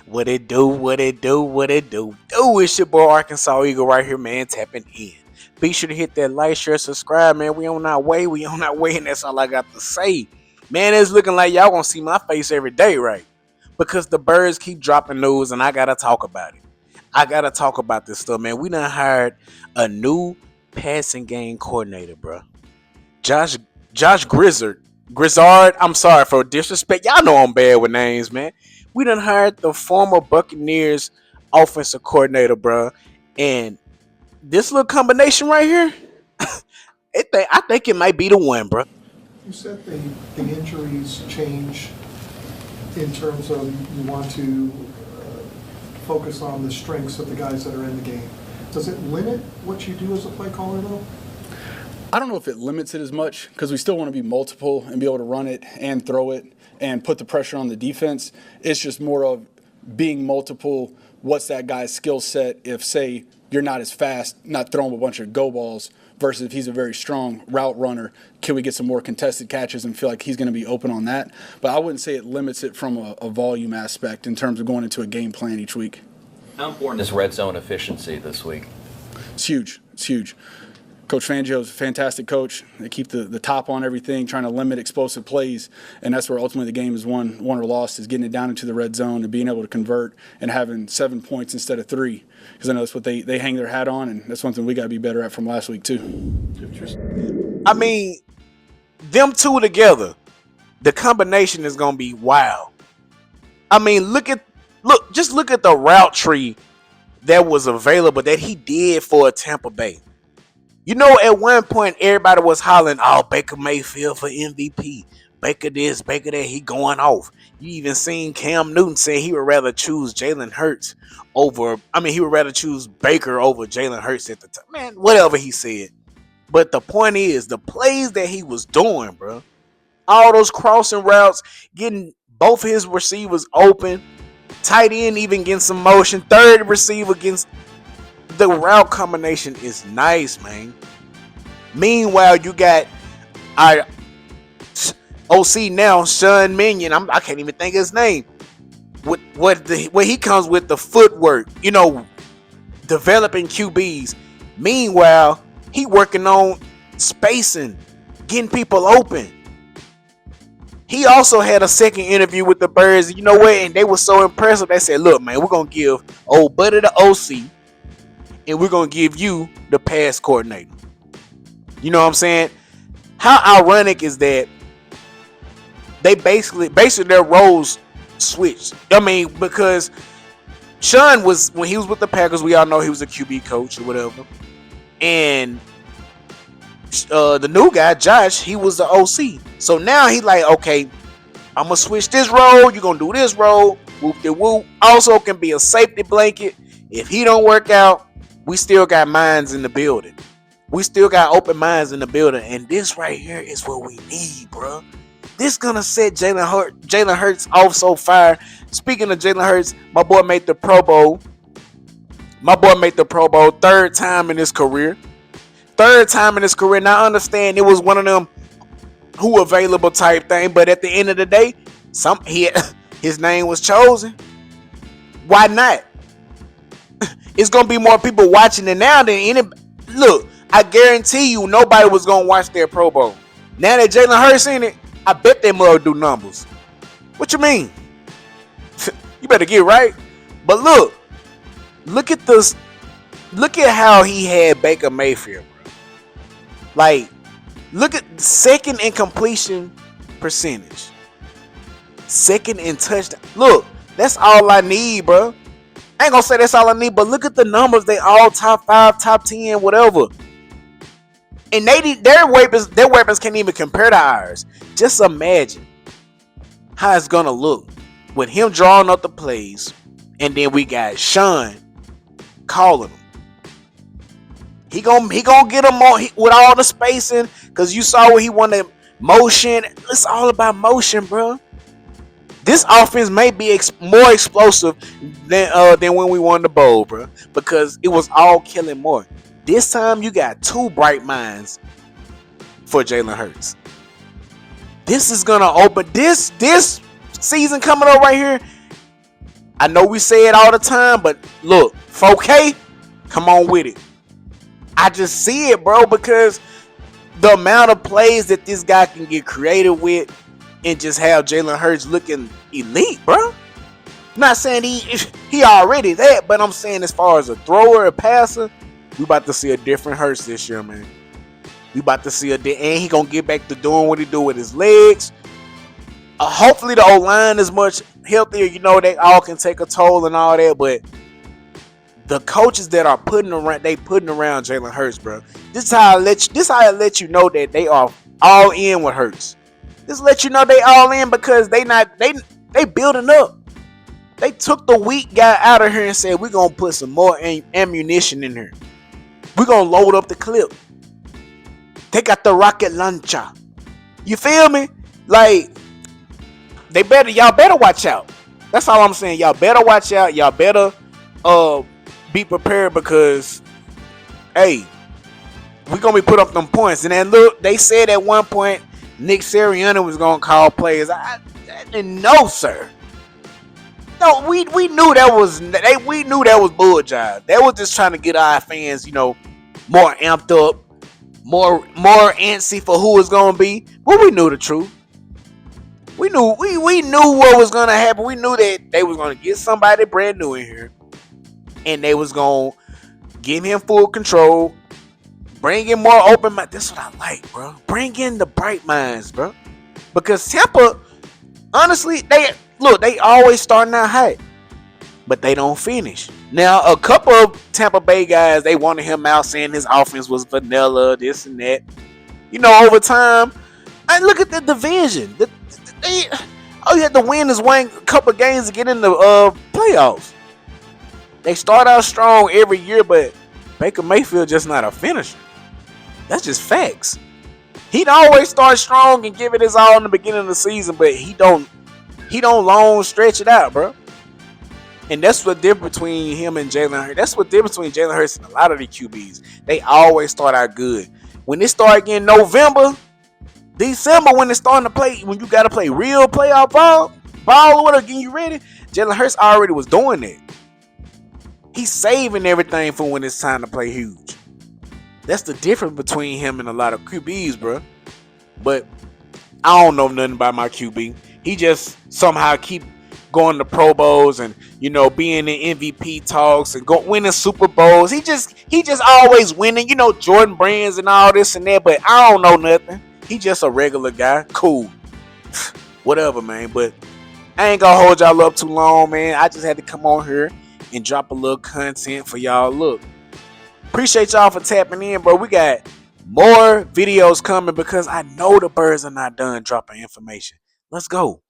What it do, what it do, what it do. Oh, it's your boy Arkansas Eagle right here, man, tapping in. Be sure to hit that like, share, subscribe, man. We on our way, and that's all I got to say. Man, it's looking like y'all gonna see my face every day, right? Because the birds keep dropping news and I gotta talk about it. I gotta talk about this stuff, man. We done hired a new passing game coordinator, bro. Josh Josh Grizzard. I'm sorry for disrespect. Y'all know I'm bad with names, man. We done hired the former Buccaneers offensive coordinator, bro, and this little combination right here, I think it might be the one, bro. You said the injuries change in terms of you want to focus on the strengths of the guys that are in the game. Does it limit what you do as a play caller, though? I don't know if it limits it as much because we still want to be multiple and be able to run it and throw it and put the pressure on the defense. It's just more of being multiple. What's that guy's skill set if, say, you're not as fast, not throwing a bunch of go balls, versus if he's a very strong route runner, can we get some more contested catches and feel like he's going to be open on that? But I wouldn't say it limits it from a volume aspect in terms of going into a game plan each week. How important is red zone efficiency this week? It's huge. It's huge. Coach Fangio's a fantastic coach. They keep the top on everything, trying to limit explosive plays, and that's where ultimately the game is won or lost, is getting it down into the red zone and being able to convert and having 7 points instead of 3. Because I know that's what they hang their hat on, and that's something we got to be better at from last week too. I mean, them two together, the combination is gonna be wild. I mean, look at the route tree that was available that he did for Tampa Bay. You know, at one point, everybody was hollering, "Oh, Baker Mayfield for MVP. Baker this, Baker that. He going off." You even seen Cam Newton say he would rather choose Jalen Hurts over. I mean, he would rather choose Baker over Jalen Hurts at the time. Man, whatever he said. But the point is, the plays that he was doing, bro, all those crossing routes, getting both his receivers open, tight end even getting some motion, third receiver against. The route combination is nice, man. Meanwhile, you got our OC now, Sean Minion. I can't even think of his name. Where he comes with the footwork, developing QBs. Meanwhile, he working on spacing, getting people open. He also had a second interview with the Birds. You know what? And they were so impressive. They said, "Look, man, we're gonna give old Buddy the OC. And we're going to give you the pass coordinator." You know what I'm saying? How ironic is that they basically their roles switched. I mean, because Sean was, when he was with the Packers, we all know he was a QB coach or whatever. And the new guy, Josh, he was the OC. So now he like, okay, I'm going to switch this role. You're going to do this role. Whoop de whoop. Also can be a safety blanket. If he don't work out, we still got minds in the building. We still got open minds in the building. And this right here is what we need, bro. This gonna set Jalen Hurts off so fire. Speaking of Jalen Hurts, my boy made the Pro Bowl. Third time in his career. Now I understand it was one of them who available type thing. But at the end of the day, his name was chosen. Why not? It's gonna be more people watching it now than any. Look, I guarantee you, nobody was gonna watch their Pro Bowl. Now that Jalen Hurts in it, I bet they mother do numbers. What you mean? You better get right. But look at this. Look at how he had Baker Mayfield, bro. Like, look at second in completion percentage, second in touchdown. Look, that's all I need, bro. I ain't gonna say that's all I need, but look at the numbers. They all top 5, top 10, whatever. And their weapons can't even compare to ours. Just imagine how it's gonna look with him drawing up the plays, and then we got Sean calling them. He gonna get them with all the spacing, because you saw what he wanted motion. It's all about motion, bro. This offense may be more explosive than when we won the bowl, bro, because it was all killing more. This time you got two bright minds for Jalen Hurts. This is gonna open this season coming up right here. I know we say it all the time, but look, 4K, come on with it. I just see it, bro, because the amount of plays that this guy can get creative with and just have Jalen Hurts looking elite, bro. I'm not saying he already that, but I'm saying as far as a thrower, a passer, we about to see a different Hurts this year, man. We about to see and he gonna get back to doing what he do with his legs. Hopefully the O-line is much healthier. You know, they all can take a toll and all that, but the coaches that are putting around Jalen Hurts, bro. This is how I let you know that they are all in with Hurts. This let you know they all in because they building up. They took the weak guy out of here and said, we're going to put some more ammunition in here. We're going to load up the clip. They got the rocket launcher. You feel me? Like, y'all better watch out. That's all I'm saying. Y'all better watch out. Y'all better be prepared because, hey, we're going to be put up them points. And then look, they said at one point Nick Sirianni was going to call plays. I didn't know, sir. No, we knew that was bull jive. They was just trying to get our fans, more amped up, more antsy for who it's gonna be. But we knew the truth. We knew what was gonna happen. We knew that they was gonna get somebody brand new in here, and they was gonna give him full control, bring in more open mind. That's what I like, bro. Bring in the bright minds, bro. Because Tampa, honestly, they always starting out hot, but they don't finish. Now, a couple of Tampa Bay guys, they wanted him out saying his offense was vanilla, this and that. Over time, and look at the division. All you had to win is one couple games to get in the playoffs. They start out strong every year, but Baker Mayfield just not a finisher. That's just facts. He'd always start strong and give it his all in the beginning of the season, but he don't long stretch it out, bro. And that's what difference between him and Jalen Hurts. That's what difference between Jalen Hurts and a lot of the QBs. They always start out good. When they start getting November, December, when it's starting to play, when you got to play real playoff ball or whatever, getting you ready, Jalen Hurts already was doing that. He's saving everything for when it's time to play huge. That's the difference between him and a lot of QBs, bro. But I don't know nothing about my QB. He just somehow keep going to Pro Bowls and being in MVP talks and winning Super Bowls. He just always winning. Jordan Brands and all this and that. But I don't know nothing. He just a regular guy. Cool, whatever, man. But I ain't gonna hold y'all up too long, man. I just had to come on here and drop a little content for y'all. Look, appreciate y'all for tapping in, bro. We got more videos coming because I know the birds are not done dropping information. Let's go.